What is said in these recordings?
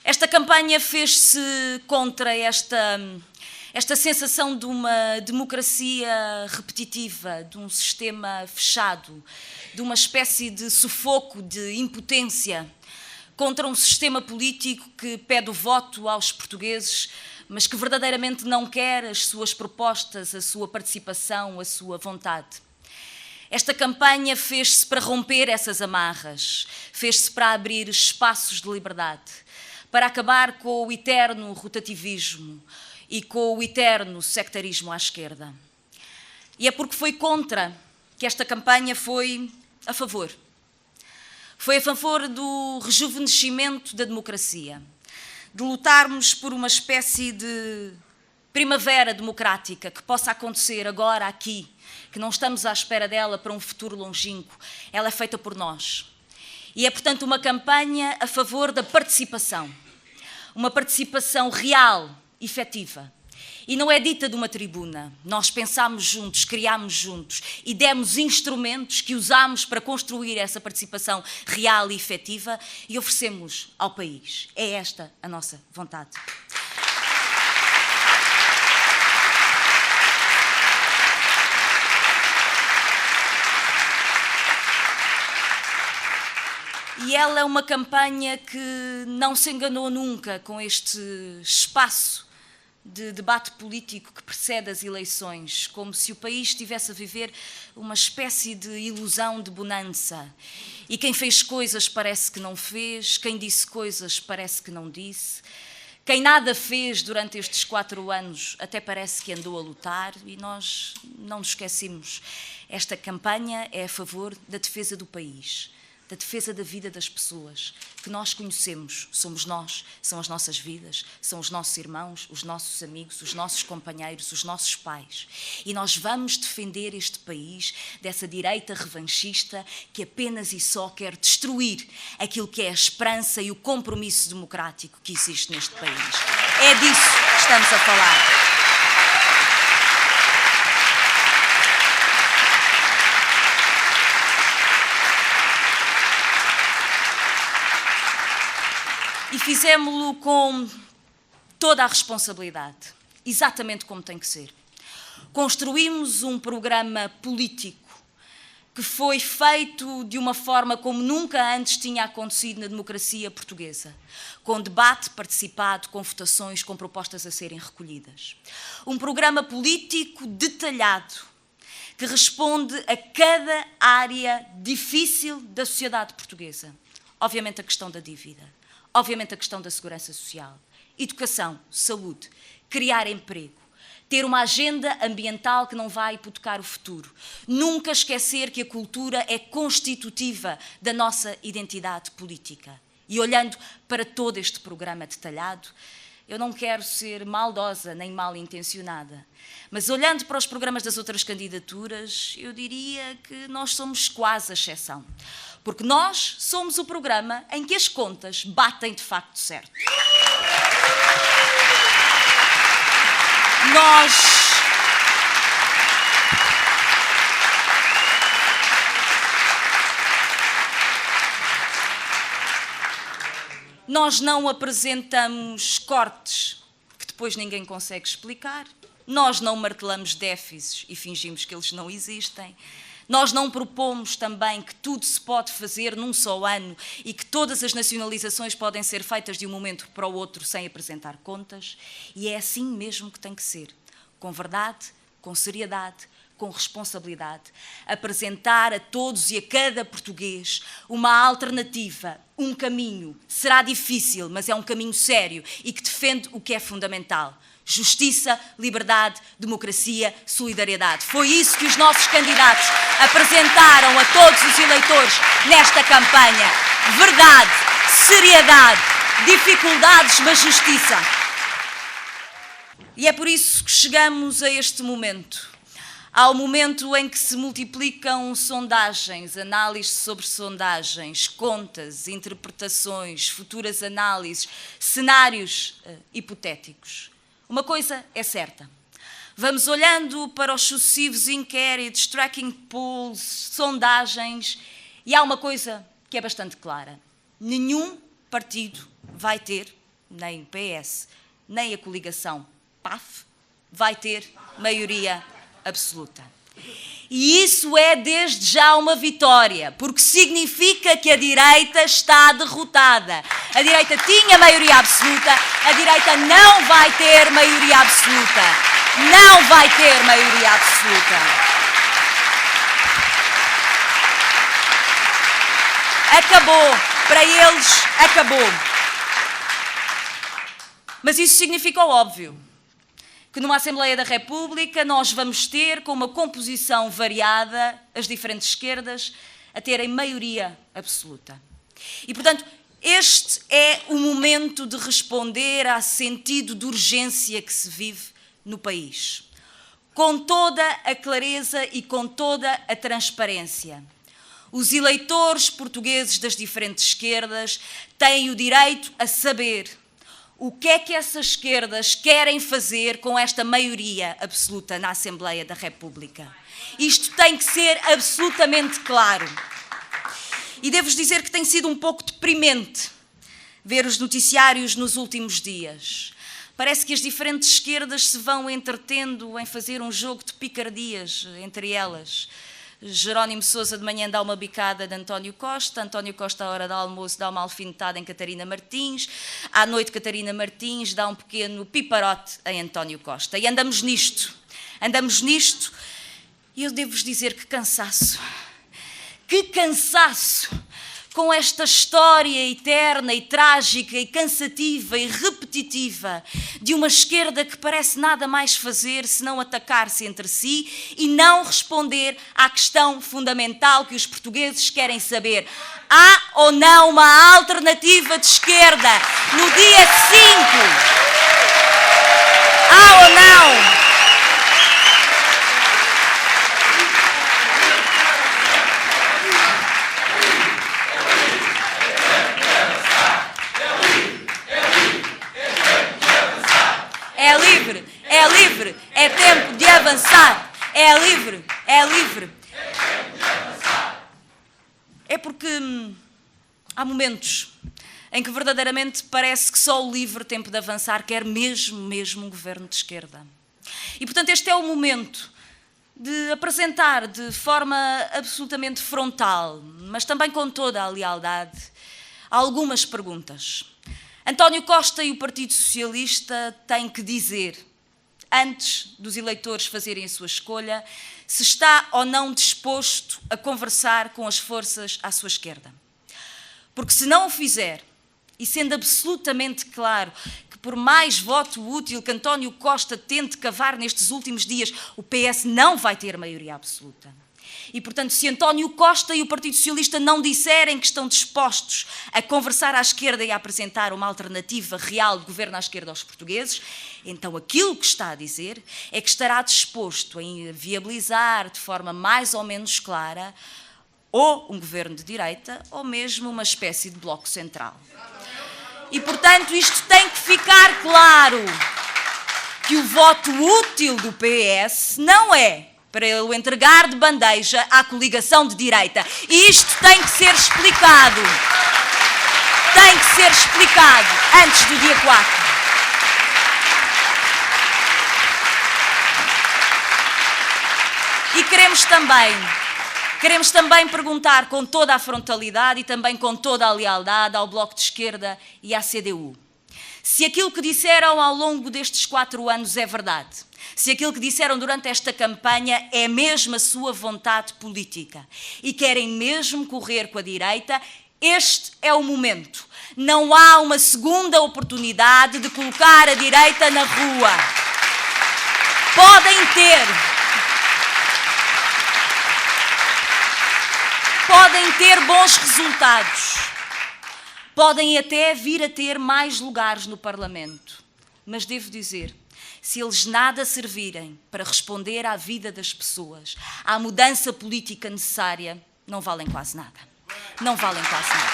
Esta campanha fez-se contra esta sensação de uma democracia repetitiva, de um sistema fechado, de uma espécie de sufoco, de impotência, contra um sistema político que pede o voto aos portugueses, mas que verdadeiramente não quer as suas propostas, a sua participação, a sua vontade. Esta campanha fez-se para romper essas amarras, fez-se para abrir espaços de liberdade, para acabar com o eterno rotativismo e com o eterno sectarismo à esquerda. E é porque foi contra que esta campanha foi a favor. Foi a favor do rejuvenescimento da democracia, de lutarmos por uma espécie de primavera democrática que possa acontecer agora, aqui, que não estamos à espera dela para um futuro longínquo. Ela é feita por nós. E é, portanto, uma campanha a favor da participação. Uma participação real, efetiva. E não é dita de uma tribuna. Nós pensámos juntos, criámos juntos e demos instrumentos que usámos para construir essa participação real e efetiva e oferecemos ao país. É esta a nossa vontade. E ela é uma campanha que não se enganou nunca com este espaço de debate político que precede as eleições, como se o país estivesse a viver uma espécie de ilusão de bonança. E quem fez coisas parece que não fez, quem disse coisas parece que não disse, quem nada fez durante estes 4 anos até parece que andou a lutar e nós não nos esquecemos. Esta campanha é a favor da defesa do país, da defesa da vida das pessoas, que nós conhecemos, somos nós, são as nossas vidas, são os nossos irmãos, os nossos amigos, os nossos companheiros, os nossos pais. E nós vamos defender este país dessa direita revanchista que apenas e só quer destruir aquilo que é a esperança e o compromisso democrático que existe neste país. É disso que estamos a falar. E fizemo-lo com toda a responsabilidade, exatamente como tem que ser. Construímos um programa político que foi feito de uma forma como nunca antes tinha acontecido na democracia portuguesa, com debate participado, com votações, com propostas a serem recolhidas. Um programa político detalhado, que responde a cada área difícil da sociedade portuguesa. Obviamente a questão da dívida. Obviamente a questão da segurança social, educação, saúde, criar emprego, ter uma agenda ambiental que não vai hipotecar o futuro, nunca esquecer que a cultura é constitutiva da nossa identidade política. E olhando para todo este programa detalhado, eu não quero ser maldosa nem mal intencionada, mas olhando para os programas das outras candidaturas, eu diria que nós somos quase a exceção. Porque nós somos o programa em que as contas batem de facto certo. Nós não apresentamos cortes que depois ninguém consegue explicar. Nós não martelamos déficits e fingimos que eles não existem. Nós não propomos também que tudo se pode fazer num só ano e que todas as nacionalizações podem ser feitas de um momento para o outro sem apresentar contas. E é assim mesmo que tem que ser, com verdade, com seriedade, com responsabilidade. Apresentar a todos e a cada português uma alternativa, um caminho. Será difícil, mas é um caminho sério e que defende o que é fundamental. Justiça, liberdade, democracia, solidariedade. Foi isso que os nossos candidatos apresentaram a todos os eleitores nesta campanha. Verdade, seriedade, dificuldades, mas justiça. E é por isso que chegamos a este momento. Ao momento em que se multiplicam sondagens, análises sobre sondagens, contas, interpretações, futuras análises, cenários hipotéticos. Uma coisa é certa. Vamos olhando para os sucessivos inquéritos, tracking polls, sondagens, e há uma coisa que é bastante clara. Nenhum partido vai ter nem o PS, nem a coligação PAF vai ter maioria absoluta. E isso é desde já uma vitória, porque significa que a direita está derrotada. A direita tinha maioria absoluta, a direita não vai ter maioria absoluta. Não vai ter maioria absoluta. Acabou. Para eles, acabou. Mas isso significa o óbvio. Que numa Assembleia da República nós vamos ter, com uma composição variada, as diferentes esquerdas a terem maioria absoluta. E, portanto, este é o momento de responder ao sentido de urgência que se vive no país. Com toda a clareza e com toda a transparência. Os eleitores portugueses das diferentes esquerdas têm o direito a saber o que é que essas esquerdas querem fazer com esta maioria absoluta na Assembleia da República. Isto tem que ser absolutamente claro. E devo-vos dizer que tem sido um pouco deprimente ver os noticiários nos últimos dias. Parece que as diferentes esquerdas se vão entretendo em fazer um jogo de picardias entre elas. Jerónimo Sousa de manhã dá uma bicada de António Costa à hora do almoço dá uma alfinetada em Catarina Martins, à noite Catarina Martins dá um pequeno piparote em António Costa. E andamos nisto, e eu devo-vos dizer que cansaço com esta história eterna e trágica e cansativa e repetitiva de uma esquerda que parece nada mais fazer senão atacar-se entre si e não responder à questão fundamental que os portugueses querem saber. Há ou não uma alternativa de esquerda no dia 5? Há ou não? É livre, é tempo de avançar. É livre. É porque há momentos em que verdadeiramente parece que só o livre tempo de avançar quer mesmo um governo de esquerda. E, portanto, este é o momento de apresentar de forma absolutamente frontal, mas também com toda a lealdade, algumas perguntas. António Costa e o Partido Socialista têm que dizer, antes dos eleitores fazerem a sua escolha, se está ou não disposto a conversar com as forças à sua esquerda. Porque se não o fizer, e sendo absolutamente claro que por mais voto útil que António Costa tente cavar nestes últimos dias, o PS não vai ter maioria absoluta. E, portanto, se António Costa e o Partido Socialista não disserem que estão dispostos a conversar à esquerda e a apresentar uma alternativa real de governo à esquerda aos portugueses, então aquilo que está a dizer é que estará disposto a viabilizar de forma mais ou menos clara ou um governo de direita ou mesmo uma espécie de bloco central. E, portanto, isto tem que ficar claro que o voto útil do PS não é para ele o entregar de bandeja à coligação de direita. E isto tem que ser explicado. Tem que ser explicado antes do dia 4. E queremos também perguntar com toda a frontalidade e também com toda a lealdade ao Bloco de Esquerda e à CDU. Se aquilo que disseram ao longo destes 4 anos é verdade, se aquilo que disseram durante esta campanha é mesmo a sua vontade política e querem mesmo correr com a direita, este é o momento. Não há uma segunda oportunidade de colocar a direita na rua. Podem ter bons resultados. Podem até vir a ter mais lugares no Parlamento. Mas devo dizer, se eles nada servirem para responder à vida das pessoas, à mudança política necessária, não valem quase nada. Não valem quase nada.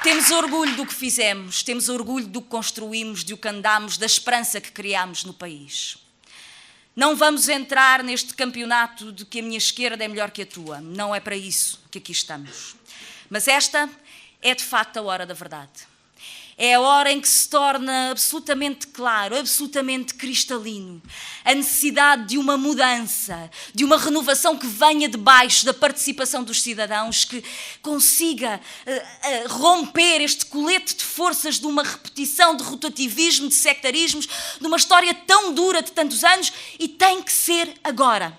Temos orgulho do que fizemos, temos orgulho do que construímos, do que andámos, da esperança que criámos no país. Não vamos entrar neste campeonato de que a minha esquerda é melhor que a tua. Não é para isso que aqui estamos. Mas esta é de facto a hora da verdade. É a hora em que se torna absolutamente claro, absolutamente cristalino, a necessidade de uma mudança, de uma renovação que venha de baixo da participação dos cidadãos, que consiga romper este colete de forças de uma repetição, de rotativismo, de sectarismos, de uma história tão dura de tantos anos, e tem que ser agora.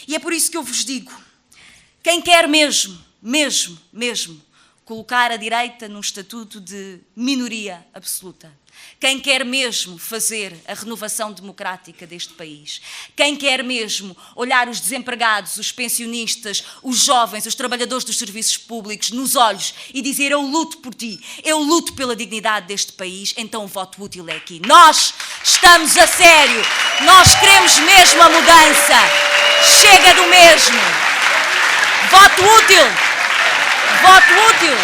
E é por isso que eu vos digo, quem quer mesmo colocar a direita num estatuto de minoria absoluta. Quem quer mesmo fazer a renovação democrática deste país. Quem quer mesmo olhar os desempregados, os pensionistas, os jovens, os trabalhadores dos serviços públicos nos olhos e dizer: eu luto por ti, eu luto pela dignidade deste país, então o voto útil é aqui. Nós estamos a sério, nós queremos mesmo a mudança. Chega do mesmo. Voto útil. Voto útil.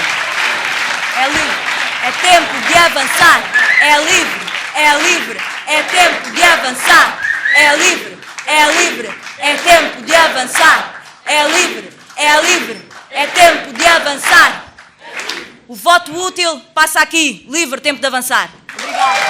É livre. É tempo de avançar. É livre. É livre. É tempo de avançar. É livre. É livre. É tempo de avançar. É livre. É livre. É tempo de avançar. O voto útil passa aqui. Livre, tempo de avançar. Obrigada.